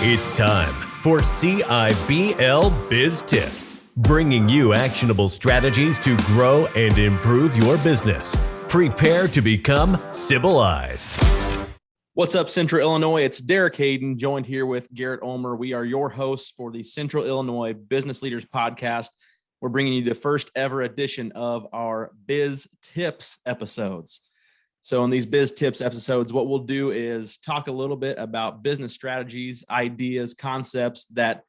It's time for CIBL Biz Tips, bringing you actionable strategies to grow and improve your business. Prepare to become civilized. What's up, Central Illinois? It's Derek Hayden, joined here with Garrett Ulmer. We are your hosts for the Central Illinois Business Leaders Podcast. We're bringing you the first ever edition of our Biz Tips episodes. So in these Biz Tips episodes, what we'll do is talk a little bit about business strategies, ideas, concepts that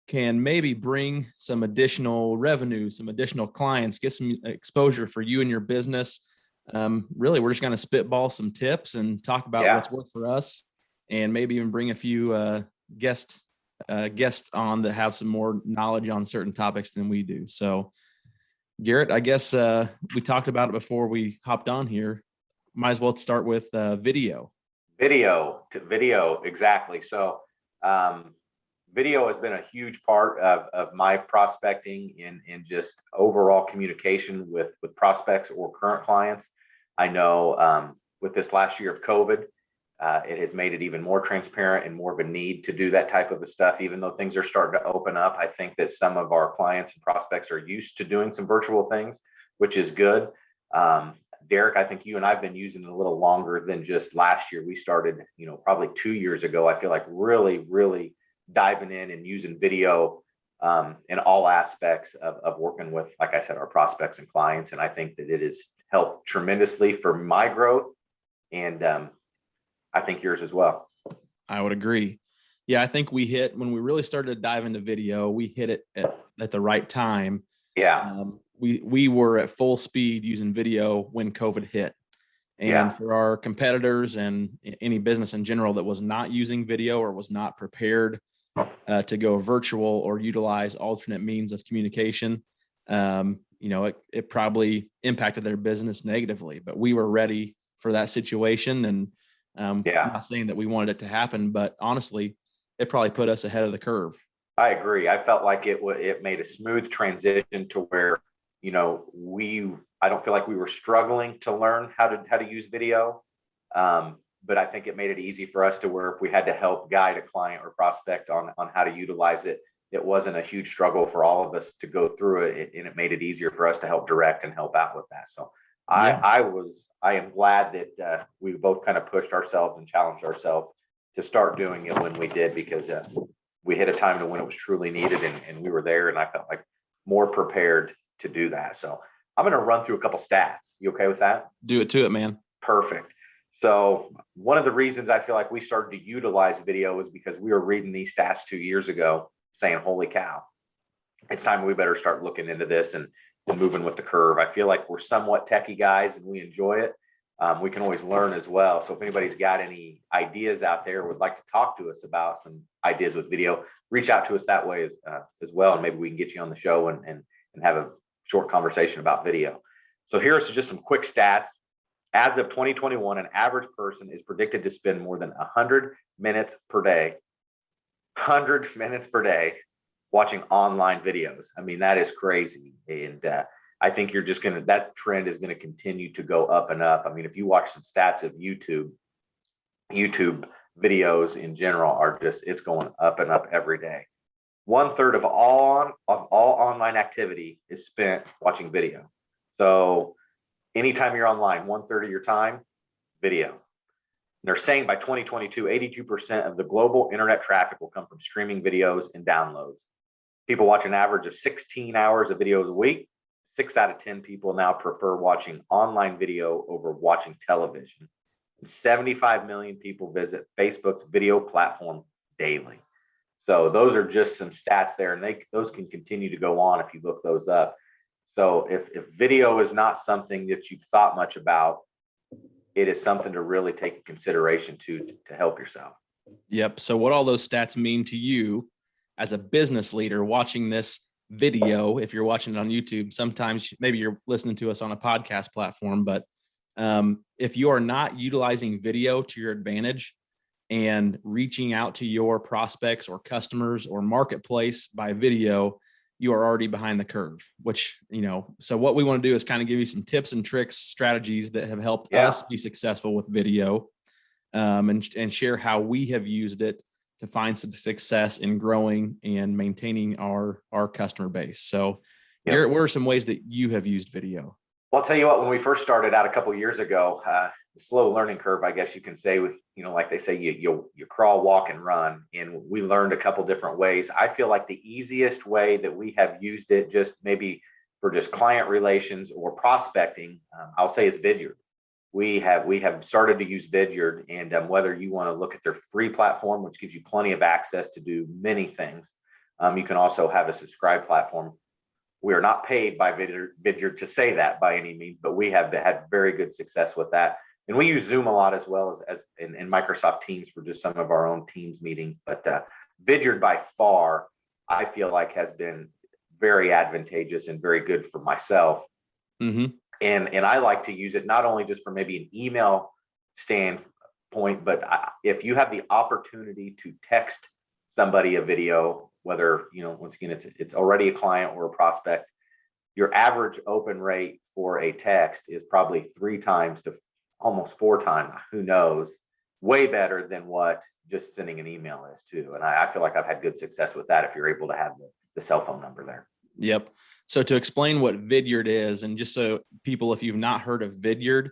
can maybe bring some additional revenue, some additional clients, get some exposure for you and your business. Really, we're just going to spitball some tips and talk about what's worked for us, and maybe even bring a few guests on that have some more knowledge on certain topics than we do. So, Garrett, I guess we talked about it before we hopped on here. Might as well start with video. Video, exactly. So, video has been a huge part of my prospecting and just overall communication with prospects or current clients. I know with this last year of COVID, it has made it even more transparent and more of a need to do that type of stuff. Even though things are starting to open up, I think that some of our clients and prospects are used to doing some virtual things, which is good. Derek, I think you and I've been using it a little longer than just last year. We started, probably 2 years ago. I feel like really diving in and using video in all aspects of working with, like I said, our prospects and clients. And I think that it has helped tremendously for my growth, and I think yours as well. I would agree. Yeah, I think when we really started to dive into video, we hit it at the right time. Yeah. We were at full speed using video when COVID hit. And for our competitors and any business in general that was not using video or was not prepared to go virtual or utilize alternate means of communication, it probably impacted their business negatively. But we were ready for that situation. And I'm not saying that we wanted it to happen, but honestly, it probably put us ahead of the curve. I agree. I felt like it made a smooth transition to where, I don't feel like we were struggling to learn how to use video. But I think it made it easy for us to where if we had to help guide a client or prospect on how to utilize it, it wasn't a huge struggle for all of us to go through it, and it made it easier for us to help direct and help out with that. So I am glad that we both kind of pushed ourselves and challenged ourselves to start doing it when we did, because we hit a time when it was truly needed, and we were there, and I felt like more prepared to do that. So I'm going to run through a couple stats. You okay with that? Do it to it, man. Perfect. So one of the reasons I feel like we started to utilize video is because we were reading these stats 2 years ago saying, holy cow, it's time we better start looking into this and moving with the curve. I feel like we're somewhat techie guys and we enjoy it. We can always learn as well. So if anybody's got any ideas out there, would like to talk to us about some ideas with video, reach out to us that way as well. And maybe we can get you on the show and have a short conversation about video. So here's just some quick stats. As of 2021, an average person is predicted to spend more than 100 minutes per day, watching online videos. I mean, that is crazy. And I think that trend is going to continue to go up and up. I mean, if you watch some stats of YouTube videos in general it's going up and up every day. 1/3 of all online activity is spent watching video. So anytime you're online, 1/3 of your time, video. And they're saying by 2022, 82% of the global internet traffic will come from streaming videos and downloads. People watch an average of 16 hours of videos a week. 6 out of 10 people now prefer watching online video over watching television. And 75 million people visit Facebook's video platform daily. So those are just some stats there, and those can continue to go on if you look those up. So if video is not something that you've thought much about, it is something to really take into consideration to help yourself. Yep. So what all those stats mean to you as a business leader watching this video, if you're watching it on YouTube, sometimes maybe you're listening to us on a podcast platform, but if you are not utilizing video to your advantage and reaching out to your prospects or customers or marketplace by video, you are already behind the curve, which, so what we want to do is kind of give you some tips and tricks, strategies that have helped us be successful with video, and share how we have used it to find some success in growing and maintaining our customer base. So Yep. Garrett, what are some ways that you have used video? Well, I'll tell you what, when we first started out a couple of years ago, slow learning curve, I guess you can say, with, like they say, you crawl, walk, and run. And we learned a couple different ways. I feel like the easiest way that we have used it, just maybe for just client relations or prospecting, I'll say is Vidyard. We have started to use Vidyard, and whether you want to look at their free platform, which gives you plenty of access to do many things, you can also have a subscribe platform. We are not paid by Vidyard to say that by any means, but we have had very good success with that. And we use Zoom a lot as well as in Microsoft Teams for just some of our own Teams meetings. But Vidyard by far, I feel like has been very advantageous and very good for myself. Mm-hmm. And I like to use it not only just for maybe an email standpoint, but if you have the opportunity to text somebody a video, whether, once again, it's already a client or a prospect, your average open rate for a text is probably 3 times to almost 4 times, who knows, way better than what just sending an email is too. And I feel like I've had good success with that if you're able to have the cell phone number there. Yep. So to explain what Vidyard is, and just so people, if you've not heard of Vidyard,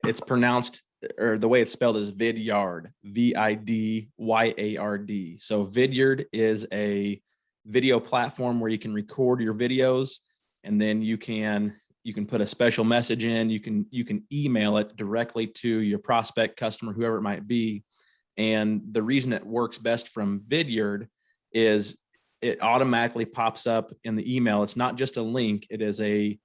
it's pronounced, or the way it's spelled is Vidyard, Vidyard. So Vidyard is a video platform where you can record your videos, and then you can put a special message in. You can email it directly to your prospect, customer, whoever it might be. And the reason it works best from Vidyard is it automatically pops up in the email. It's not just a link. It is a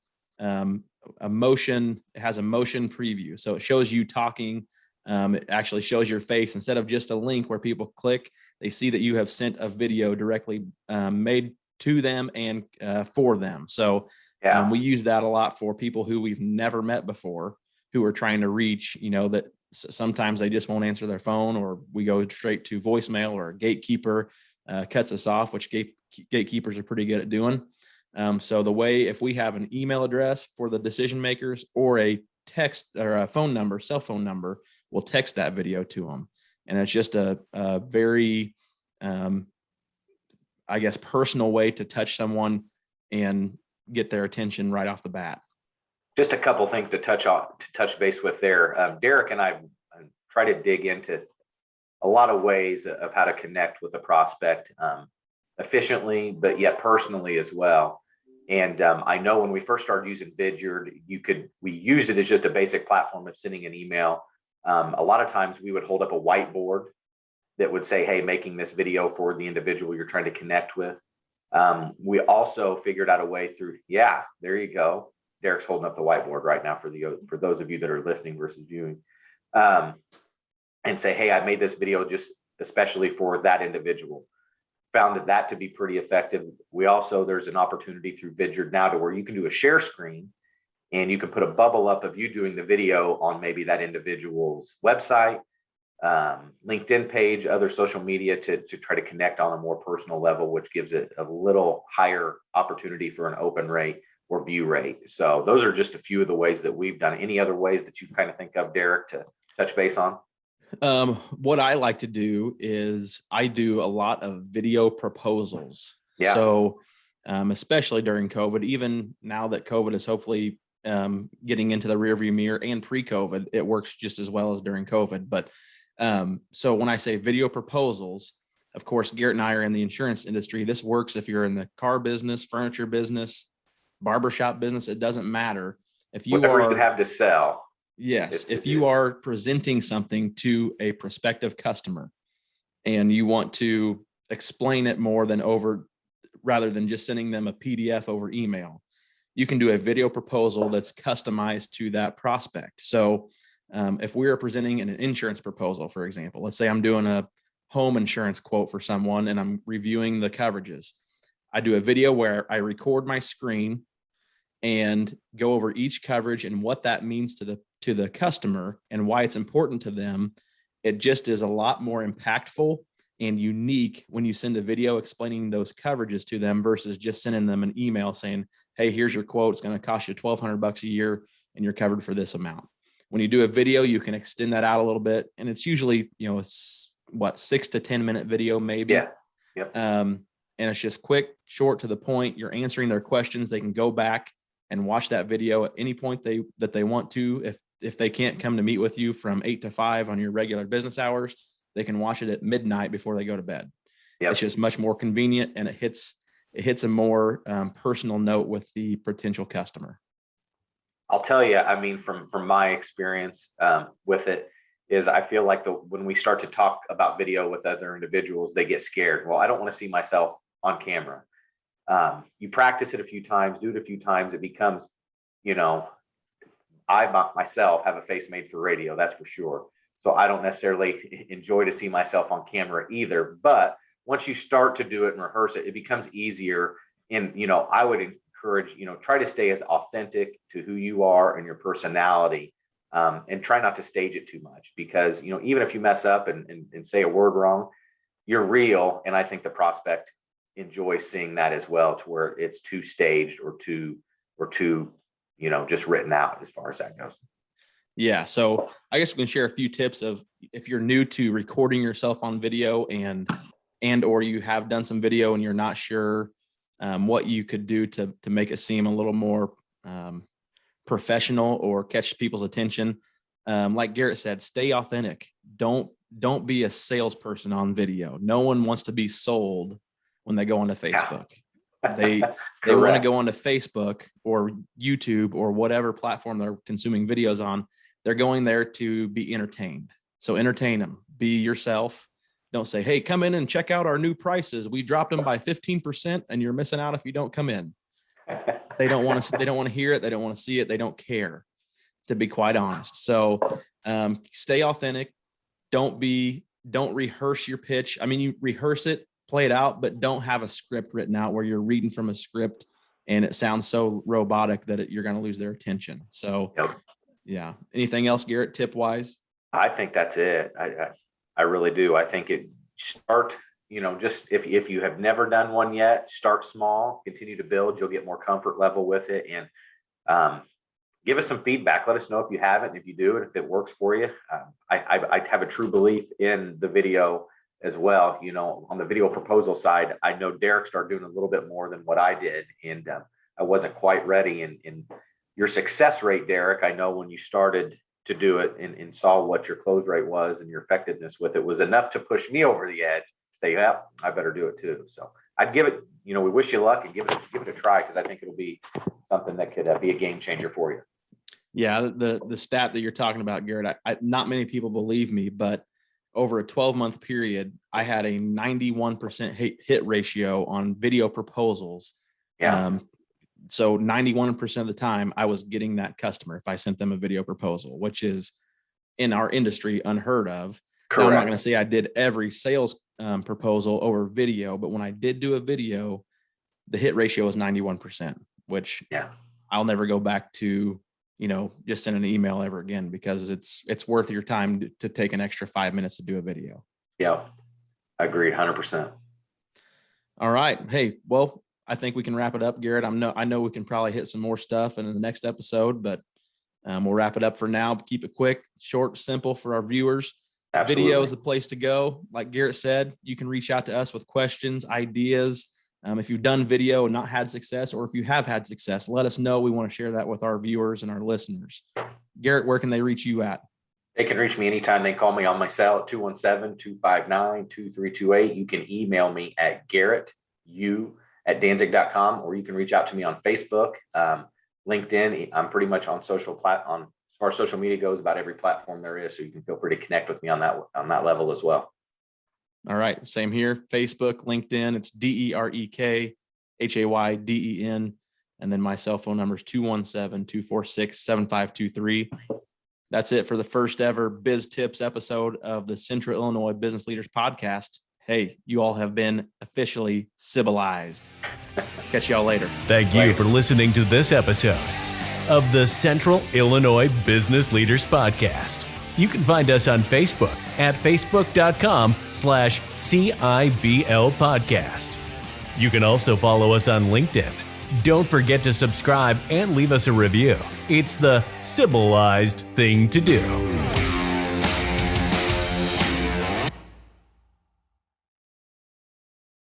motion. It has a motion preview. So it shows you talking. It actually shows your face instead of just a link where people click. They see that you have sent a video directly made to them and for them. So we use that a lot for people who we've never met before, who are trying to reach, that sometimes they just won't answer their phone, or we go straight to voicemail, or a gatekeeper cuts us off, which gatekeepers are pretty good at doing. So the way, if we have an email address for the decision makers or a text or a phone number, cell phone number, we'll text that video to them. And it's just a very, personal way to touch someone and get their attention right off the bat. Just a couple things to touch base with there. Derek and I try to dig into a lot of ways of how to connect with a prospect efficiently, but yet personally as well. And I know when we first started using Vidyard, we used it as just a basic platform of sending an email. A lot of times we would hold up a whiteboard that would say, hey, making this video for the individual you're trying to connect with. We also figured out a way through, there you go. Derek's holding up the whiteboard right now for those of you that are listening versus viewing. And say, hey, I made this video just especially for that individual. Found that to be pretty effective. There's an opportunity through Vidyard now to where you can do a share screen, and you can put a bubble up of you doing the video on maybe that individual's website, LinkedIn page, other social media to try to connect on a more personal level, which gives it a little higher opportunity for an open rate or view rate. So those are just a few of the ways that we've done it. Any other ways that you kind of think of, Derek, to touch base on? What I like to do is I do a lot of video proposals. Yeah. So, especially during COVID, even now that COVID is hopefully getting into the rearview mirror, and pre-COVID, it works just as well as during COVID. But so when I say video proposals, of course, Garrett and I are in the insurance industry. This works if you're in the car business, furniture business, barbershop business. It doesn't matter. If you Whatever you have to sell. Yes. If you are presenting something to a prospective customer and you want to explain it more rather than just sending them a PDF over email, you can do a video proposal that's customized to that prospect. So if we are presenting an insurance proposal, for example, let's say I'm doing a home insurance quote for someone and I'm reviewing the coverages. I do a video where I record my screen and go over each coverage and what that means to the customer and why it's important to them. It just is a lot more impactful and unique when you send a video explaining those coverages to them versus just sending them an email saying, hey, here's your quote. It's going to cost you $1,200 a year and you're covered for this amount. When you do a video, you can extend that out a little bit. And it's usually, 6 to 10 minute video, maybe. Yeah. Yep. And it's just quick, short, to the point. You're answering their questions. They can go back and watch that video at any point that they want to. If they can't come to meet with you from 8 to 5 on your regular business hours, they can watch it at midnight before they go to bed. Yep. It's just much more convenient, and it hits a more personal note with the potential customer. I'll tell you, I mean, from my experience with it, is I feel like when we start to talk about video with other individuals, they get scared. Well, I don't want to see myself on camera. You practice it a few times, do it a few times, it becomes, I myself have a face made for radio, that's for sure. So I don't necessarily enjoy to see myself on camera either. But once you start to do it and rehearse it, it becomes easier. And, I would encourage, try to stay as authentic to who you are and your personality, and try not to stage it too much, because, even if you mess up and say a word wrong, you're real. And I think the prospect enjoys seeing that as well, to where it's too staged or too, just written out as far as that goes. Yeah. So I guess we can share a few tips of, if you're new to recording yourself on video or you have done some video and you're not sure what you could do to make it seem a little more professional or catch people's attention. Like Garrett said, stay authentic. Don't be a salesperson on video. No one wants to be sold when they go onto Facebook. They want to go onto Facebook or YouTube or whatever platform they're consuming videos on. They're going there to be entertained. So entertain them. Be yourself. Don't say, hey, come in and check out our new prices. We dropped them by 15% and you're missing out if you don't come in. They don't want to hear it. They don't want to see it. They don't care, to be quite honest. So stay authentic. Don't rehearse your pitch. I mean, you rehearse it, play it out, but don't have a script written out where you're reading from a script and it sounds so robotic that you're going to lose their attention. So yeah. Anything else, Garrett, tip wise? I think that's it. I really do. I think start, just if you have never done one yet, start small, continue to build. You'll get more comfort level with it, and give us some feedback. Let us know if you haven't, and if you do, and if it works for you. I have a true belief in the video as well. On the video proposal side, I know Derek started doing a little bit more than what I did, and I wasn't quite ready. And your success rate, Derek, I know when you started to do it and saw what your close rate was and your effectiveness with it was enough to push me over the edge. Say, yeah, I better do it too. So I'd give it, we wish you luck and give it a try, because I think it'll be something that could be a game changer for you. Yeah, the stat that you're talking about, Garrett, not many people believe me, but over a 12-month period, I had a 91% hit ratio on video proposals. Yeah. So 91% of the time I was getting that customer if I sent them a video proposal, which is in our industry unheard of. Now, I'm not going to say I did every sales proposal over video, but when I did do a video, the hit ratio was 91%, which I'll never go back to, just send an email ever again, because it's worth your time to take an extra 5 minutes to do a video. Yeah. Agreed. 100%. All right. Hey, well, I think we can wrap it up, Garrett. I know we can probably hit some more stuff in the next episode, but we'll wrap it up for now. Keep it quick, short, simple for our viewers. Absolutely. Video is the place to go. Like Garrett said, you can reach out to us with questions, ideas. If you've done video and not had success, or if you have had success, let us know. We want to share that with our viewers and our listeners. Garrett, where can they reach you at? They can reach me anytime. They call me on my cell at 217-259-2328. You can email me at garrettu@danzig.com, or you can reach out to me on Facebook, LinkedIn. I'm pretty much on as far as social media goes, about every platform there is. So you can feel free to connect with me on that level as well. All right. Same here. Facebook, LinkedIn. It's DerekHayden. And then my cell phone number is 217-246-7523. That's it for the first ever Biz Tips episode of the Central Illinois Business Leaders Podcast. Hey, you all have been officially civilized. Catch y'all later. Thank you for listening to this episode of the Central Illinois Business Leaders Podcast. You can find us on Facebook at facebook.com/CIBL podcast. You can also follow us on LinkedIn. Don't forget to subscribe and leave us a review. It's the civilized thing to do.